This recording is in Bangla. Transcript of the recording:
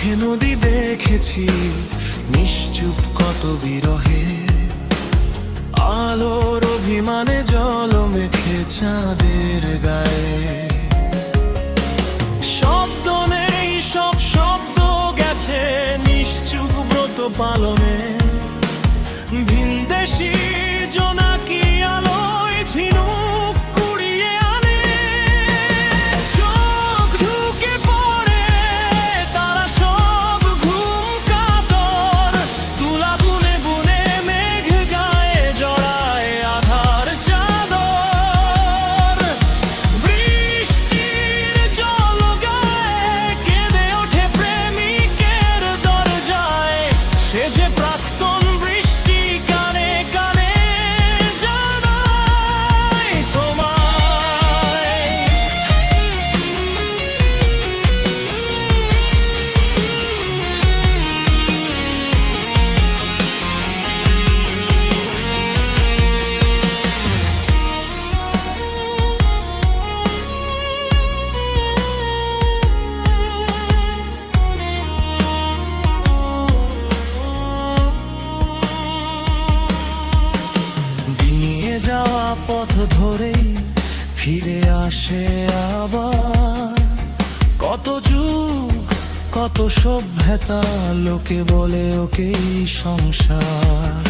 চোখে নদী দেখেছি নিশ্চুপ কত বিরহে, আলোর অভিমানে জল মেখে চাঁদের গায়ে। শব্দ নেই, সব শব্দ গেছে নিশ্চুপ ব্রত পালনে। ভিনদেশি জোনাকি আলোয় ঝিনুক কুড়িয়ে আনে। চোখ ঢুকে পড়ে তারা সব ঘুম কাতর, তুলা বুনে বুনে মেঘ গায়ে জড়ায় আধার চাদর। বৃষ্টির জল গায়ে কেঁদে ওঠে প্রেমিকের দরজায়, সে যে প্রাক্তন বৃষ্টি কানে কানে জানায় তোমায়। ডিঙিয়ে যাওয়া পথ ধরেই ফিরে আসে আবার। কত যুগ কত সভ্যতা, লোকে বলে ওকেই সংসার।